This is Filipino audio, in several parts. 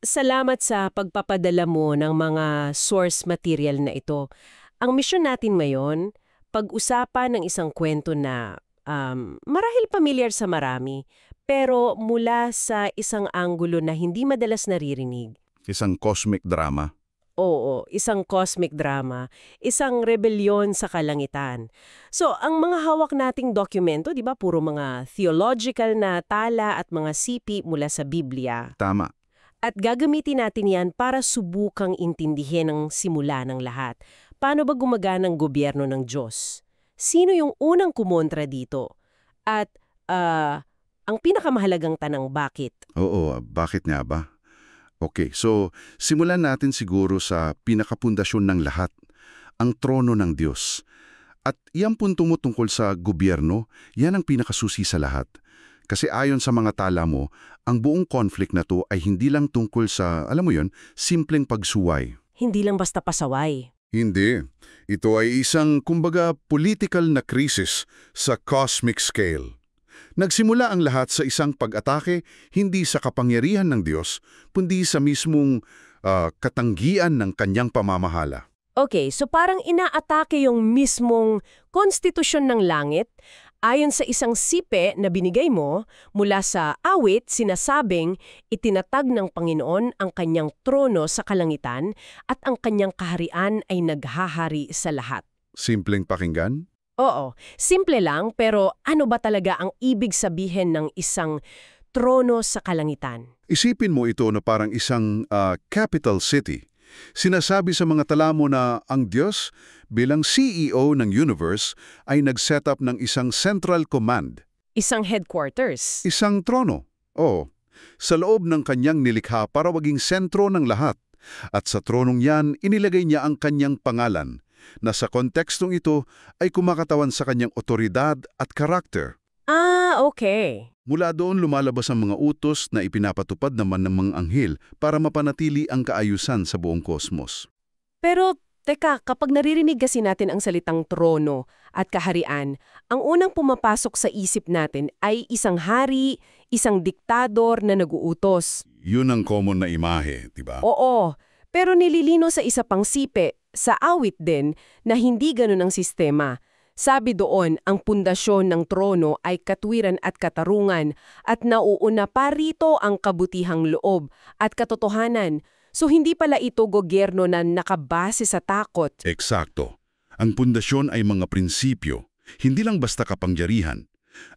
Salamat sa pagpapadala mo ng mga source material na ito. Ang misyon natin ngayon, pag-usapan ng isang kwento na marahil pamilyar sa marami, pero mula sa isang anggulo na hindi madalas naririnig. Isang cosmic drama. Oo, isang cosmic drama, isang rebelyon sa kalangitan. So, ang mga hawak nating dokumento, di ba, puro mga theological na tala at mga sipi mula sa Biblia. Tama. At gagamitin natin yan para subukang intindihin ang simula ng lahat. Paano ba gumagana ang gobyerno ng Diyos? Sino yung unang kumontra dito? At ang pinakamahalagang tanang bakit? Oo, bakit nga ba? Okay, so simulan natin siguro sa pinakapundasyon ng lahat, ang trono ng Diyos. At yan punto mo tungkol sa gobyerno, yan ang pinakasusi sa lahat. Kasi ayon sa mga tala mo, ang buong conflict na to ay hindi lang tungkol sa, alam mo yon, simpleng pagsuway. Hindi lang basta pasaway. Hindi. Ito ay isang, kumbaga, political na krisis sa cosmic scale. Nagsimula ang lahat sa isang pag-atake, hindi sa kapangyarihan ng Diyos, kundi sa mismong katanggian ng kanyang pamamahala. Okay, so parang inaatake yung mismong konstitusyon ng langit. Ayon sa isang sipe na binigay mo, mula sa awit, sinasabing itinatag ng Panginoon ang kanyang trono sa kalangitan at ang kanyang kaharian ay naghahari sa lahat. Simpleng pakinggan? Oo, simple lang, pero ano ba talaga ang ibig sabihin ng isang trono sa kalangitan? Isipin mo ito na parang isang capital city. Sinasabi sa mga tala mo na ang Diyos bilang CEO ng universe ay nag-set up ng isang central command. Isang headquarters. Isang trono. Oo. Sa loob ng kanyang nilikha para maging sentro ng lahat. At sa tronong yan, inilagay niya ang kanyang pangalan, na sa kontekstong ito ay kumakatawan sa kanyang otoridad at karakter. Ah, okay. Mula doon lumalabas ang mga utos na ipinapatupad naman ng mga anghel para mapanatili ang kaayusan sa buong kosmos. Pero, teka, kapag naririnig kasi natin ang salitang trono at kaharian, ang unang pumapasok sa isip natin ay isang hari, isang diktador na nag-uutos. Yun ang common na imahe, di ba? Oo, pero nililino sa isa pang sipe, sa awit din, na hindi ganun ang sistema. Sabi doon, ang pundasyon ng trono ay katwiran at katarungan at nauuna pa rito ang kabutihang loob at katotohanan. So hindi pala ito gobyerno na nakabase sa takot. Eksakto. Ang pundasyon ay mga prinsipyo, hindi lang basta kapangyarihan.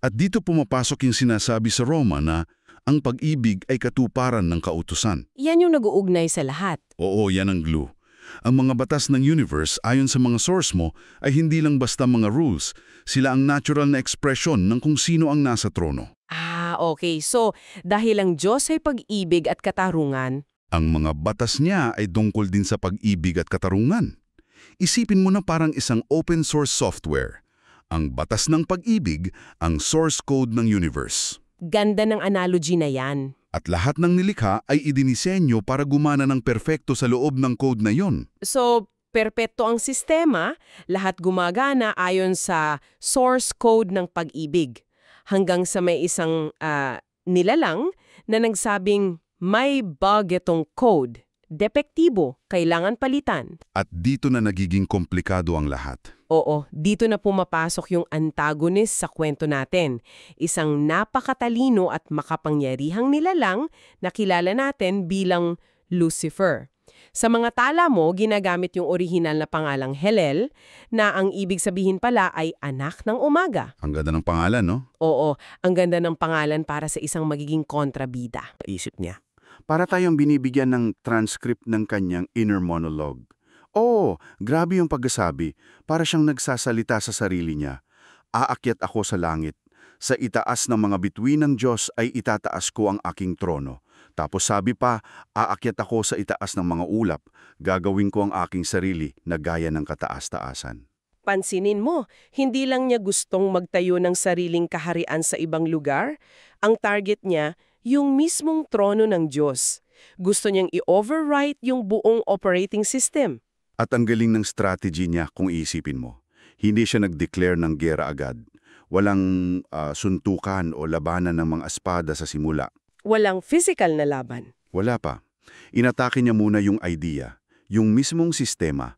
At dito pumapasok yung sinasabi sa Roma na ang pag-ibig ay katuparan ng kautusan. Yan yung nag-uugnay sa lahat. Oo, yan ang glue. Ang mga batas ng universe, ayon sa mga source mo, ay hindi lang basta mga rules. Sila ang natural na ekspresyon ng kung sino ang nasa trono. Ah, okay. So, dahil ang Diyos ay pag-ibig at katarungan, Ang mga batas niya ay tungkol din sa pag-ibig at katarungan. Isipin mo na parang isang open source software. Ang batas ng pag-ibig, ang source code ng universe. ganda ng analogy na yan. At lahat ng nilikha ay idinisenyo para gumana ng perpekto sa loob ng code na yon. So, perpekto ang sistema, lahat gumagana ayon sa source code ng pag-ibig. Hanggang sa may isang nilalang na nagsabing may bug itong code. Depektibo, kailangan palitan. At dito na nagiging komplikado ang lahat. Oo, dito na pumapasok yung antagonist sa kwento natin. Isang napakatalino at makapangyarihang nilalang na kilala natin bilang Lucifer. Sa mga tala mo, ginagamit yung orihinal na pangalang Helel na ang ibig sabihin pala ay anak ng umaga. Ang ganda ng pangalan, no? Oo, ang ganda ng pangalan para sa isang magiging kontrabida. Isip niya. Para tayong binibigyan ng transcript ng kanyang inner monologue. Oo, grabe yung pagkasabi. Para siyang nagsasalita sa sarili niya. Aakyat ako sa langit. Sa itaas ng mga bituin ng Diyos ay itataas ko ang aking trono. Tapos sabi pa, aakyat ako sa itaas ng mga ulap. Gagawin ko ang aking sarili na gaya ng kataas-taasan. Pansinin mo, hindi lang niya gustong magtayo ng sariling kaharian sa ibang lugar. Ang target niya, yung mismong trono ng Diyos. Gusto niyang i-overwrite yung buong operating system. At ang galing ng strategy niya kung iisipin mo. Hindi siya nag-declare ng gera agad. Walang suntukan o labanan ng mga espada sa simula. Walang physical na laban. Wala pa. Inatake niya muna yung idea, yung mismong sistema.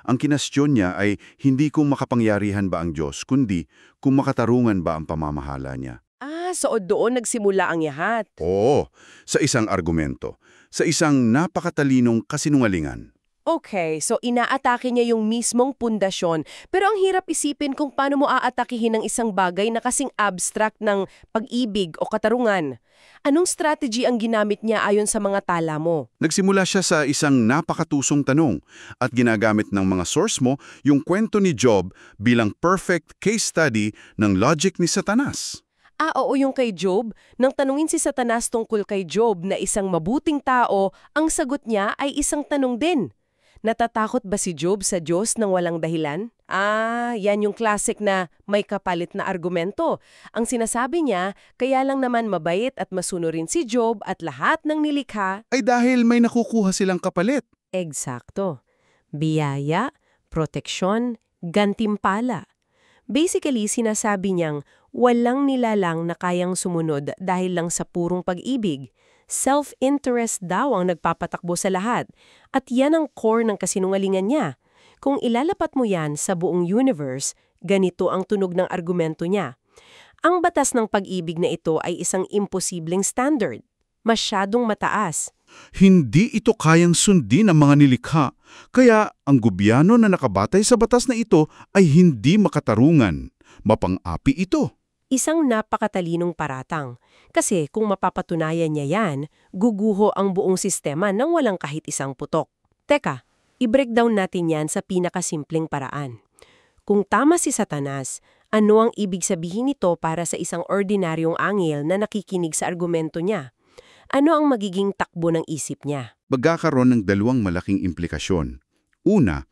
Ang kinastyon niya ay hindi kung makapangyarihan ba ang Diyos, kundi kung makatarungan ba ang pamamahala niya. So doon nagsimula ang yahat. Oo, sa isang argumento, sa isang napakatalinong kasinungalingan. Okay, so inaatake niya yung mismong pundasyon. Pero ang hirap isipin kung paano mo aatakihin ng isang bagay na kasing abstract ng pag-ibig o katarungan. Anong strategy ang ginamit niya ayon sa mga tala mo? Nagsimula siya sa isang napakatusong tanong at ginagamit ng mga source mo yung kwento ni Job bilang perfect case study ng logic ni Satanas. Oo, yung kay Job. Nang tanungin si Satanas tungkol kay Job na isang mabuting tao, ang sagot niya ay isang tanong din. Natatakot ba si Job sa Diyos nang walang dahilan? Yan yung classic na may kapalit na argumento. Ang sinasabi niya, kaya lang naman mabait at masunurin si Job at lahat ng nilikha. Ay dahil may nakukuha silang kapalit. Eksakto. Biyaya, proteksyon, gantimpala. Basically, sinasabi niyang walang nilalang na kayang sumunod dahil lang sa purong pag-ibig. Self-interest daw ang nagpapatakbo sa lahat. At yan ang core ng kasinungalingan niya. Kung ilalapat mo yan sa buong universe, ganito ang tunog ng argumento niya. Ang batas ng pag-ibig na ito ay isang imposibleng standard. Masyadong mataas. Hindi ito kayang sundin ng mga nilikha, kaya ang gobyerno na nakabatay sa batas na ito ay hindi makatarungan. Mapang-api ito. Isang napakatalinong paratang. Kasi kung mapapatunayan niya yan, guguho ang buong sistema nang walang kahit isang putok. Teka, i-breakdown natin yan sa pinakasimpleng paraan. Kung tama si Satanas, ano ang ibig sabihin nito para sa isang ordinaryong anghel na nakikinig sa argumento niya? Ano ang magiging takbo ng isip niya? Magkakaroon ng dalawang malaking implikasyon. Una,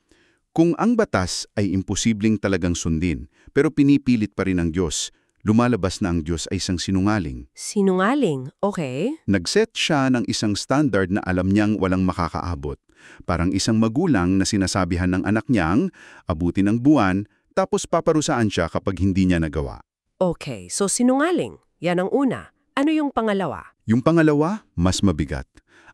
kung ang batas ay imposibleng talagang sundin, pero pinipilit pa rin ng Diyos, lumalabas na ang Diyos ay isang sinungaling. Sinungaling? Okay. Nag-set siya ng isang standard na alam niyang walang makakaabot. Parang isang magulang na sinasabihan ng anak niyang abutin ng buwan, tapos paparusaan siya kapag hindi niya nagawa. Okay, so sinungaling. Yan ang una. Ano yung pangalawa? Yung pangalawa, mas mabigat.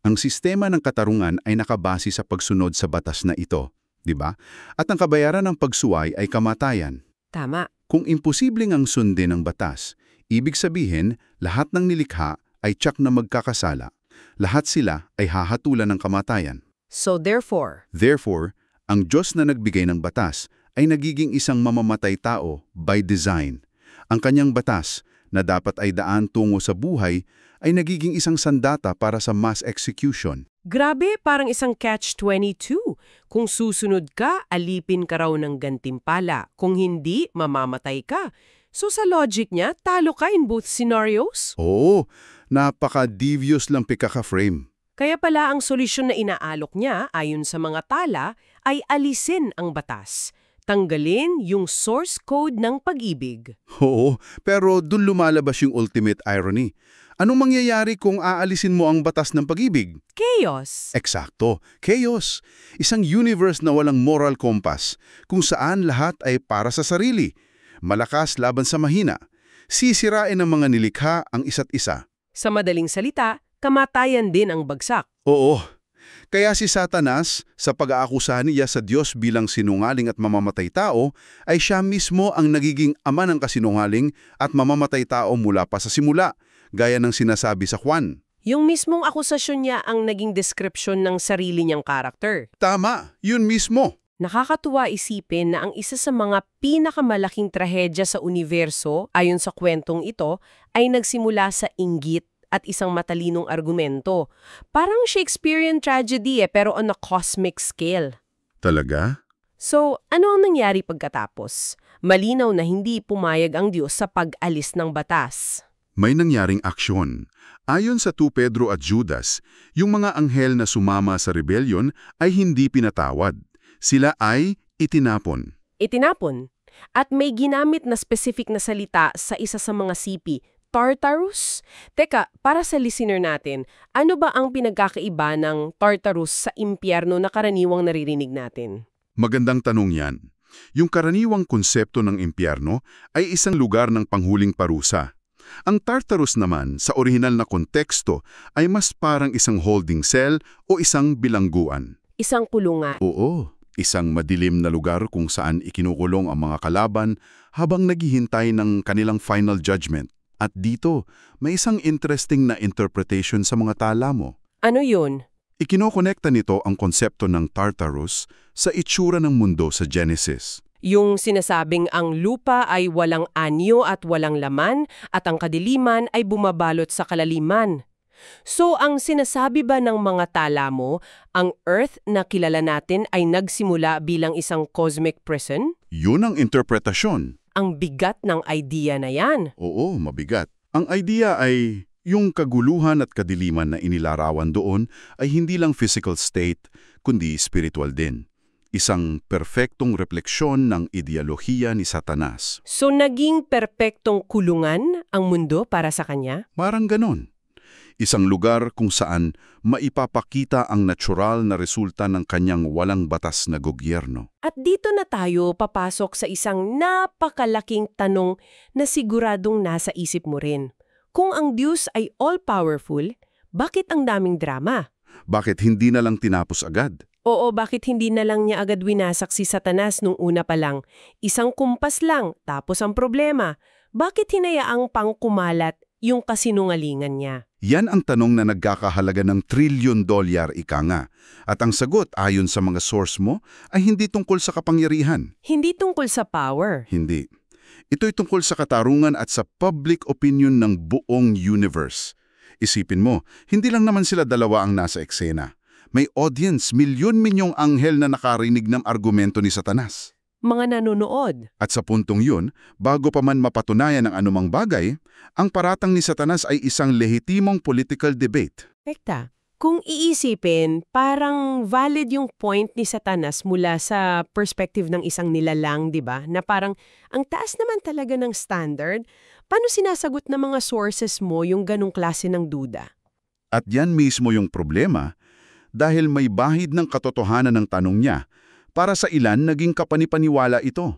Ang sistema ng katarungan ay nakabase sa pagsunod sa batas na ito, di ba? At ang kabayaran ng pagsuway ay kamatayan. Tama. Kung imposibleng ang sundin ng batas, ibig sabihin lahat ng nilikha ay tiyak na magkakasala. Lahat sila ay hahatulan ng kamatayan. So therefore, ang Diyos na nagbigay ng batas ay nagiging isang mamamatay tao by design. Ang kanyang batas, na dapat ay daan tungo sa buhay, ay nagiging isang sandata para sa mass execution. grabe, parang isang catch-22. Kung susunod ka, alipin ka raw ng gantimpala. Kung hindi, mamamatay ka. So sa logic niya, talo ka in both scenarios? Oo, napaka-devious lang pikaka-frame. Kaya pala ang solusyon na inaalok niya, ayon sa mga tala, ay alisin ang batas. Tanggalin yung source code ng pag-ibig. Oo, pero dun lumalabas yung ultimate irony. Anong mangyayari kung aalisin mo ang batas ng pag-ibig? Chaos. Eksakto, chaos. Isang universe na walang moral compass, kung saan lahat ay para sa sarili. Malakas laban sa mahina. Sisirain ng mga nilikha ang isa't isa. Sa madaling salita, kamatayan din ang bagsak. Oo. Kaya si Satanas, sa pag-aakusa niya sa Diyos bilang sinungaling at mamamatay tao, ay siya mismo ang nagiging ama ng kasinungaling at mamamatay tao mula pa sa simula, gaya ng sinasabi sa Juan. Yung mismong akusasyon niya ang naging description ng sarili niyang karakter. Tama, yun mismo. Nakakatuwa isipin na ang isa sa mga pinakamalaking trahedya sa universo, ayon sa kwentong ito, ay nagsimula sa inggit at isang matalinong argumento. Parang Shakespearean tragedy pero on a cosmic scale. Talaga? So, ano ang nangyari pagkatapos? Malinaw na hindi pumayag ang Diyos sa pag-alis ng batas. May nangyaring aksyon. Ayon sa 2 Pedro at Judas, yung mga anghel na sumama sa rebellion ay hindi pinatawad. Sila ay itinapon. Itinapon. At may ginamit na specific na salita sa isa sa mga sipi, Tartarus? Teka, para sa listener natin, ano ba ang pinagkakaiba ng Tartarus sa impyerno na karaniwang naririnig natin? Magandang tanong yan. Yung karaniwang konsepto ng impyerno ay isang lugar ng panghuling parusa. Ang Tartarus naman, sa orihinal na konteksto, ay mas parang isang holding cell o isang bilangguan. Isang kulungan. Oo, isang madilim na lugar kung saan ikinukulong ang mga kalaban habang naghihintay ng kanilang final judgment. At dito, may isang interesting na interpretation sa mga tala mo. Ano yun? Ikinokonekta nito ang konsepto ng Tartarus sa itsura ng mundo sa Genesis. Yung sinasabing ang lupa ay walang anyo at walang laman at ang kadiliman ay bumabalot sa kalaliman. So ang sinasabi ba ng mga tala mo, ang Earth na kilala natin ay nagsimula bilang isang cosmic prison? Yun ang interpretasyon. Ang bigat ng idea na yan. Oo, mabigat. Ang idea ay yung kaguluhan at kadiliman na inilarawan doon ay hindi lang physical state, kundi spiritual din. Isang perpektong refleksyon ng ideolohiya ni Satanas. So naging perpektong kulungan ang mundo para sa kanya? Parang ganon. Isang lugar kung saan maipapakita ang natural na resulta ng kanyang walang batas na gobyerno. At dito na tayo papasok sa isang napakalaking tanong na siguradong nasa isip mo rin. Kung ang Diyos ay all-powerful, bakit ang daming drama? Bakit hindi na lang tinapos agad? Oo, bakit hindi na lang niya agad winasak si Satanas nung una pa lang? Isang kumpas lang, tapos ang problema. Bakit hinayaang pangkumalat yung kasinungalingan niya? Yan ang tanong na nagkakahalaga ng $1 trillion ika nga. At ang sagot ayon sa mga source mo ay hindi tungkol sa kapangyarihan. Hindi tungkol sa power. Hindi. Ito'y tungkol sa katarungan at sa public opinion ng buong universe. Isipin mo, hindi lang naman sila dalawa ang nasa eksena. May audience, milyon-milyong anghel na nakarinig ng argumento ni Satanas. Mga nanonood. At sa puntong yun, bago pa man mapatunayan ang anumang bagay, ang paratang ni Satanas ay isang lehitimong political debate. Tekta, kung iisipin, parang valid yung point ni Satanas mula sa perspective ng isang nilalang, di ba? Na parang, ang taas naman talaga ng standard. Paano sinasagot ng mga sources mo yung ganong klase ng duda? At yan mismo yung problema, dahil may bahid ng katotohanan ng tanong niya, para sa ilan naging kapanipaniwala ito.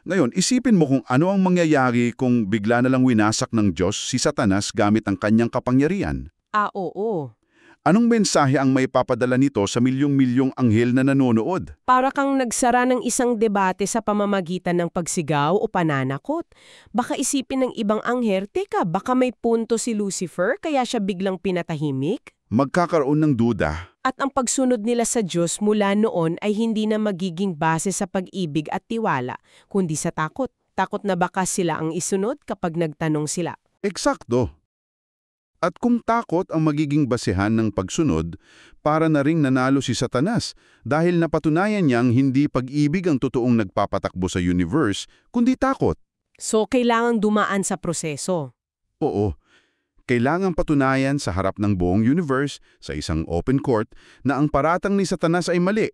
Ngayon, isipin mo kung ano ang mangyayari kung bigla na lang winasak ng Diyos si Satanas gamit ang kanyang kapangyarihan. Oo. Anong mensahe ang may papadala nito sa milyong-milyong anghel na nanonood? Para kang nagsara ng isang debate sa pamamagitan ng pagsigaw o pananakot. Baka isipin ng ibang anghel, teka, baka may punto si Lucifer kaya siya biglang pinatahimik? Magkakaroon ng duda. At ang pagsunod nila sa Diyos mula noon ay hindi na magiging base sa pag-ibig at tiwala, kundi sa takot. Takot na baka sila ang isunod kapag nagtanong sila. Eksakto. At kung takot ang magiging basehan ng pagsunod, para na ring nanalo si Satanas dahil napatunayan niyang hindi pag-ibig ang totoong nagpapatakbo sa universe, kundi takot. So, kailangang dumaan sa proseso. Oo. Kailangang patunayan sa harap ng buong universe, sa isang open court, na ang paratang ni Satanas ay mali.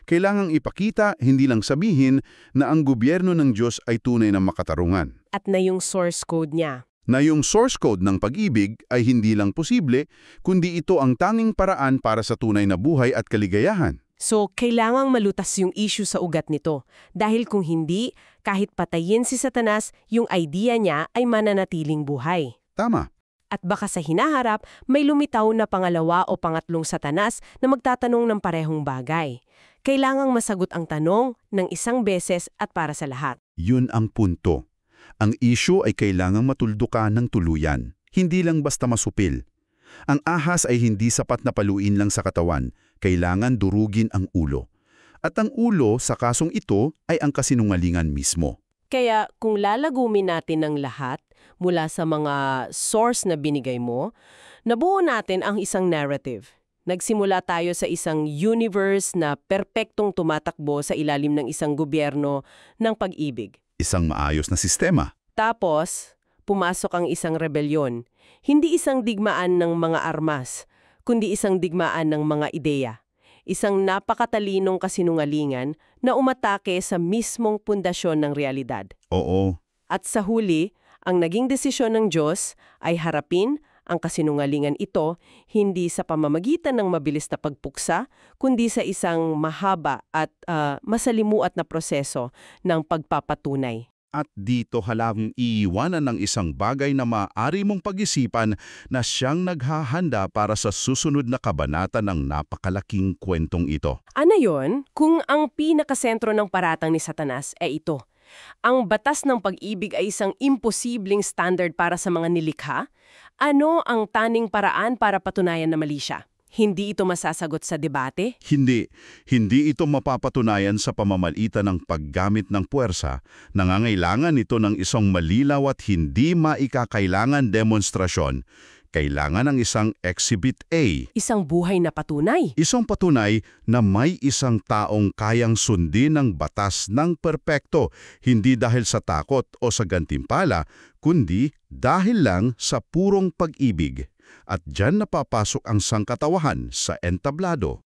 Kailangang ipakita, hindi lang sabihin, na ang gobyerno ng Diyos ay tunay na makatarungan. At na yung source code niya. Na yung source code ng pag-ibig ay hindi lang posible, kundi ito ang tanging paraan para sa tunay na buhay at kaligayahan. So, kailangang malutas yung issue sa ugat nito. Dahil kung hindi, kahit patayin si Satanas, yung idea niya ay mananatiling buhay. Tama. At baka sa hinaharap, may lumitaw na pangalawa o pangatlong Satanas na magtatanong ng parehong bagay. Kailangang masagot ang tanong ng isang beses at para sa lahat. Yun ang punto. Ang issue ay kailangang matuldukan ng tuluyan, hindi lang basta masupil. Ang ahas ay hindi sapat na paluin lang sa katawan, kailangan durugin ang ulo. At ang ulo sa kasong ito ay ang kasinungalingan mismo. Kaya kung lalagumin natin ng lahat mula sa mga source na binigay mo, nabuo natin ang isang narrative. Nagsimula tayo sa isang universe na perpektong tumatakbo sa ilalim ng isang gobyerno ng pag-ibig. Isang maayos na sistema. Tapos, pumasok ang isang rebelyon. Hindi isang digmaan ng mga armas, kundi isang digmaan ng mga ideya. Isang napakatalinong kasinungalingan na umatake sa mismong pundasyon ng realidad. Oo. At sa huli, ang naging desisyon ng Diyos ay harapin ang kasinungalingan ito hindi sa pamamagitan ng mabilis na pagpuksa, kundi sa isang mahaba at masalimuot na proseso ng pagpapatunay. At dito halang iiwanan ng isang bagay na maaari mong pag-isipan na siyang naghahanda para sa susunod na kabanata ng napakalaking kwentong ito. Ano yon? Kung ang pinakasentro ng paratang ni Satanas ay ito. Ang batas ng pag-ibig ay isang imposibleng standard para sa mga nilikha, ano ang taning paraan para patunayan na mali siya? Hindi ito masasagot sa debate? Hindi. Hindi ito mapapatunayan sa pamamagitan ng paggamit ng puwersa. Nangangailangan ito ng isang malinaw at hindi maikakailangan demonstrasyon. Kailangan ng isang Exhibit A. Isang buhay na patunay. Isang patunay na may isang taong kayang sundin ng batas ng perpekto, hindi dahil sa takot o sa gantimpala, kundi dahil lang sa purong pag-ibig. At diyan napapasok ang sangkatawahan sa entablado.